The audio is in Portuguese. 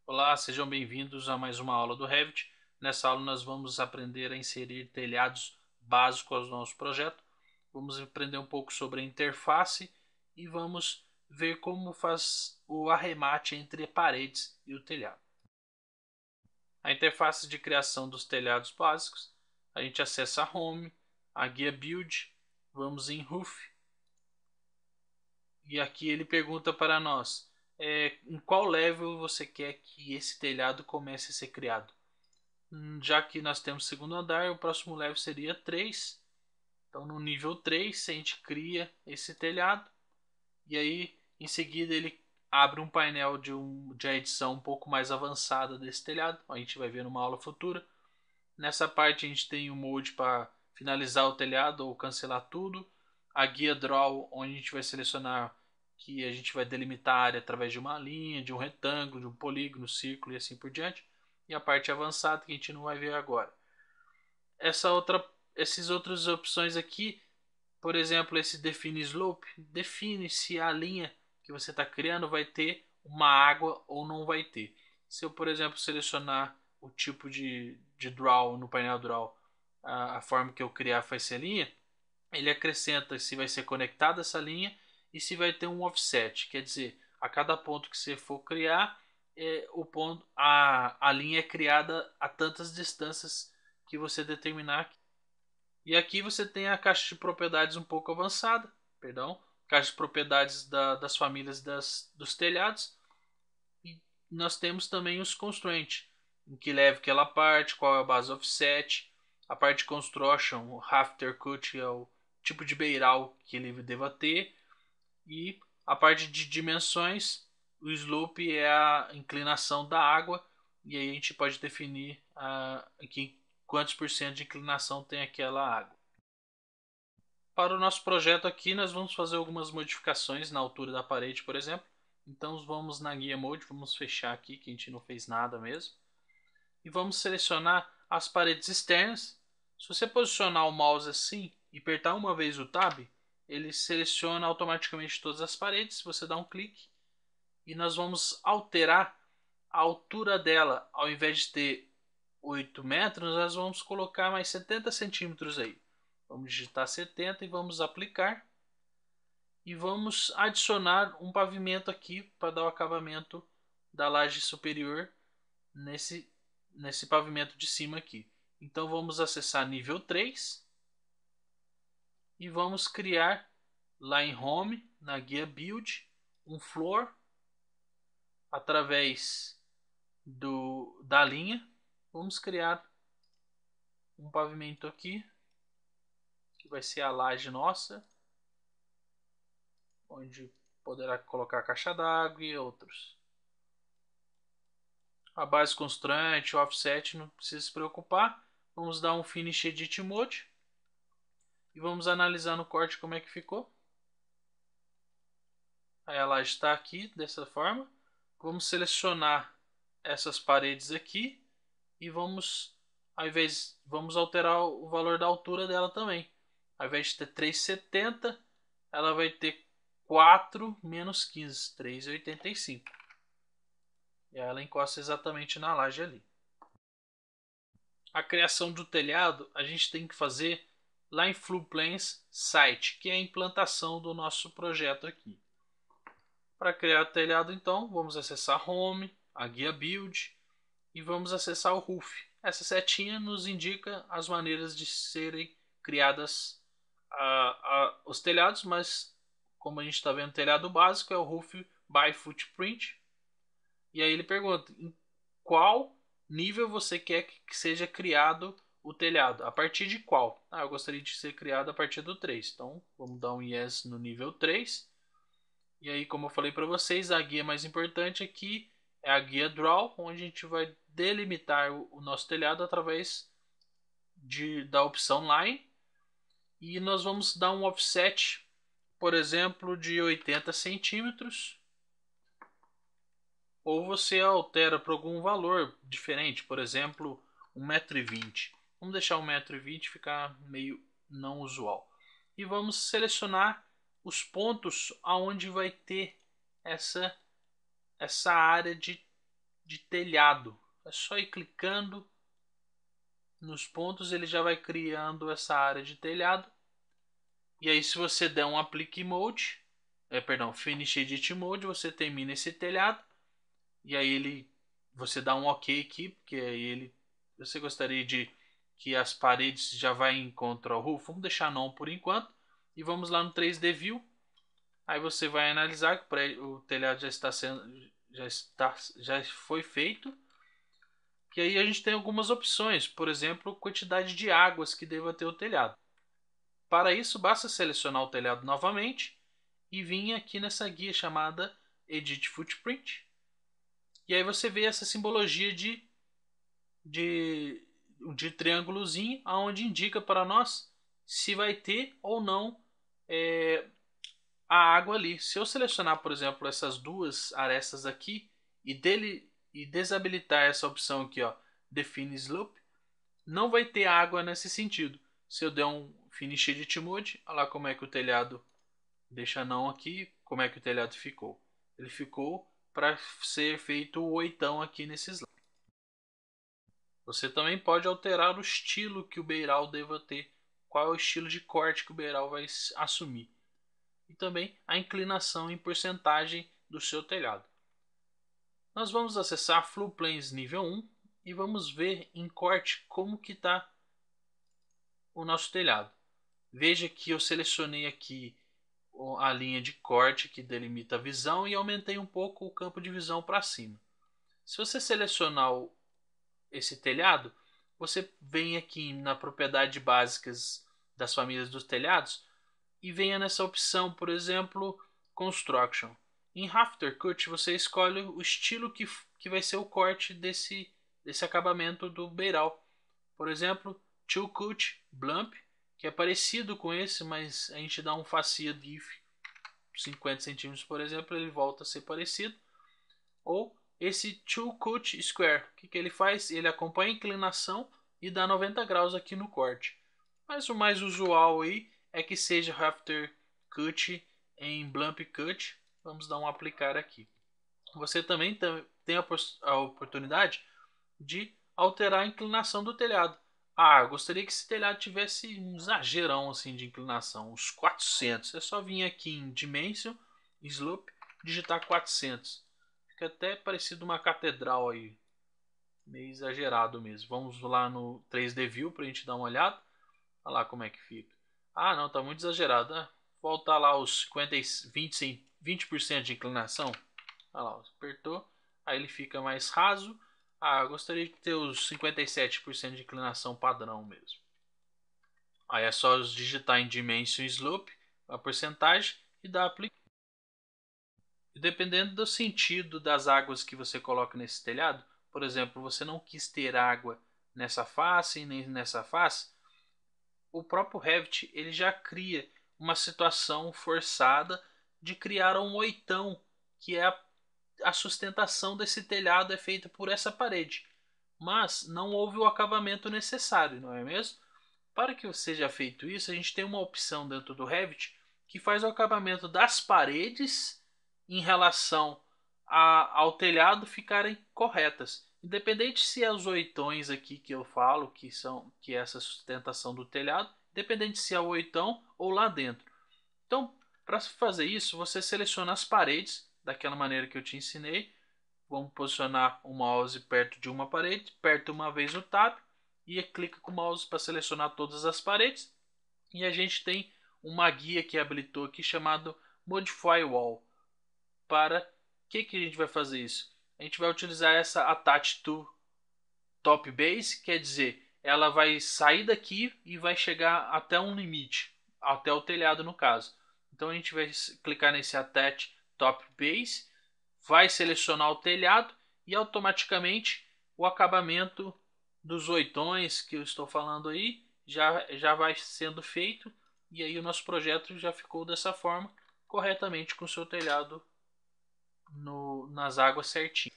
Olá, sejam bem-vindos a mais uma aula do Revit. Nessa aula nós vamos aprender a inserir telhados básicos ao nosso projeto. Vamos aprender um pouco sobre a interface e vamos ver como faz o arremate entre paredes e o telhado. A interface de criação dos telhados básicos, a gente acessa a Home, a guia Build, vamos em Roof e aqui ele pergunta para nós em qual level você quer que esse telhado comece a ser criado. Já que nós temos segundo andar, o próximo level seria 3. Então no nível 3 a gente cria esse telhado e aí em seguida ele abre um painel de edição um pouco mais avançada desse telhado. A gente vai ver numa aula futura. Nessa parte a gente tem o mode para finalizar o telhado ou cancelar tudo. A guia Draw, onde a gente vai selecionar que a gente vai delimitar a área através de uma linha, de um retângulo, de um polígono, círculo e assim por diante. E a parte avançada que a gente não vai ver agora. Essas outras opções aqui, por exemplo, esse define slope, define se a linha que você está criando vai ter uma água ou não vai ter. Se eu, por exemplo, selecionar o tipo de draw no painel draw, a forma que eu criar vai ser a linha, ele acrescenta se vai ser conectada essa linha e se vai ter um offset, quer dizer, a cada ponto que você for criar, a linha é criada a tantas distâncias que você determinar. E aqui você tem a caixa de propriedades um pouco avançada, perdão, caixa de propriedades das famílias dos telhados. E nós temos também os constraints, em que leva aquela parte, qual é a base offset, a parte de construction, o rafter cut é o tipo de beiral que ele deva ter, e a parte de dimensões, o slope é a inclinação da água, e aí a gente pode definir aqui quantos por cento de inclinação tem aquela água. Para o nosso projeto aqui, nós vamos fazer algumas modificações na altura da parede, por exemplo. Então vamos na guia Mode, vamos fechar aqui, que a gente não fez nada mesmo. E vamos selecionar as paredes externas. Se você posicionar o mouse assim e apertar uma vez o Tab, ele seleciona automaticamente todas as paredes. Você dá um clique e nós vamos alterar a altura dela. Ao invés de ter 8 metros, nós vamos colocar mais 70 centímetros aí. Vamos digitar 70 e vamos aplicar. E vamos adicionar um pavimento aqui para dar o acabamento da laje superior nesse pavimento de cima aqui. Então vamos acessar nível 3 e vamos criar lá em Home, na guia Build, um floor através da linha. Vamos criar um pavimento aqui, que vai ser a laje nossa, onde poderá colocar caixa d'água e outros. A base constante, o offset, não precisa se preocupar. Vamos dar um Finish Edit Mode e vamos analisar no corte como é que ficou. Aí ela está aqui dessa forma. Vamos selecionar essas paredes aqui e vamos alterar o valor da altura dela também. Ao invés de ter 3,70, ela vai ter 4 menos 15, 3,85. E ela encosta exatamente na laje ali. A criação do telhado a gente tem que fazer lá em Floodplains Site, que é a implantação do nosso projeto aqui. Para criar o telhado, então, vamos acessar Home, a guia Build e vamos acessar o Roof. Essa setinha nos indica as maneiras de serem criadas os telhados, mas como a gente está vendo, o telhado básico é o Roof by Footprint. E aí ele pergunta em qual nível você quer que seja criado o telhado. A partir de qual? Eu gostaria de ser criado a partir do 3. Então vamos dar um Yes no nível 3. E aí, como eu falei para vocês, a guia mais importante aqui é a guia Draw, onde a gente vai delimitar o nosso telhado através da opção Line. E nós vamos dar um offset, por exemplo, de 80 centímetros. Ou você altera para algum valor diferente, por exemplo, 1,20 m. Vamos deixar 1,20 m ficar meio não usual. E vamos selecionar os pontos aonde vai ter essa área de telhado. É só ir clicando nos pontos, ele já vai criando essa área de telhado. E aí, se você der um Applique Mode, Finish Edit Mode, você termina esse telhado. E aí você dá um OK aqui, porque aí você gostaria de que as paredes já vai em contra o roof. Vamos deixar não por enquanto. E vamos lá no 3D View. Aí você vai analisar que o telhado já foi feito. E aí a gente tem algumas opções, por exemplo, quantidade de águas que deva ter o telhado. Para isso, basta selecionar o telhado novamente e vir aqui nessa guia chamada Edit Footprint. E aí você vê essa simbologia de triângulozinho, onde indica para nós se vai ter ou não a água ali. Se eu selecionar, por exemplo, essas duas arestas aqui e desabilitar essa opção aqui, ó, Define Slope, não vai ter água nesse sentido. Se eu der um Finish Edit Mode, olha lá como é que o telhado deixa não aqui, como é que o telhado ficou. Ele ficou para ser feito o oitão aqui nesse slide. Você também pode alterar o estilo que o beiral deva ter, qual é o estilo de corte que o beiral vai assumir. E também a inclinação em porcentagem do seu telhado. Nós vamos acessar Floodplains nível 1 e vamos ver em corte como que está o nosso telhado. Veja que eu selecionei aqui a linha de corte que delimita a visão e aumentei um pouco o campo de visão para cima. Se você selecionar esse telhado, você vem aqui na propriedade básicas das famílias dos telhados e venha nessa opção, por exemplo, Construction. Em Rafter Cut você escolhe o estilo que vai ser o corte desse acabamento do beiral. Por exemplo, To Cut Blunt, que é parecido com esse, mas a gente dá um facia diff 50 centímetros, por exemplo, ele volta a ser parecido. Ou esse To Cut Square, o que ele faz? Ele acompanha a inclinação e dá 90 graus aqui no corte. Mas o mais usual aí é que seja Rafter Cut em Blunt Cut. Vamos dar um aplicar aqui. Você também tem a oportunidade de alterar a inclinação do telhado. Eu gostaria que esse telhado tivesse um exagerão assim de inclinação, uns 400. É só vir aqui em Dimension, Slope, digitar 400. Fica até parecido uma catedral aí, meio exagerado mesmo. Vamos lá no 3D View para a gente dar uma olhada. Olha lá como é que fica. Não, tá muito exagerado. Voltar lá os 20% de inclinação. Olha lá, apertou. Aí ele fica mais raso. Eu gostaria de ter os 57% de inclinação padrão mesmo. Aí é só digitar em Dimension Slope a porcentagem e dar aplicar. E dependendo do sentido das águas que você coloca nesse telhado, por exemplo, você não quis ter água nessa face nem nessa face, o próprio Revit ele já cria uma situação forçada de criar um oitão, que é a sustentação desse telhado é feita por essa parede, mas não houve o acabamento necessário, não é mesmo? Para que seja feito isso, a gente tem uma opção dentro do Revit que faz o acabamento das paredes em relação ao telhado ficarem corretas. Independente se é os oitões aqui que eu falo, que é essa sustentação do telhado, independente se é o oitão ou lá dentro. Então, para fazer isso, você seleciona as paredes daquela maneira que eu te ensinei. Vamos posicionar o mouse perto de uma parede, aperta uma vez o tab e clica com o mouse para selecionar todas as paredes. E a gente tem uma guia que habilitou aqui chamado Modify Wall. Para que a gente vai fazer isso? A gente vai utilizar essa Attach to Top Base, quer dizer, ela vai sair daqui e vai chegar até um limite, até o telhado no caso. Então a gente vai clicar nesse Attach Top Base, vai selecionar o telhado e automaticamente o acabamento dos oitões que eu estou falando aí já vai sendo feito, e aí o nosso projeto já ficou dessa forma, corretamente com o seu telhado nas águas certinho.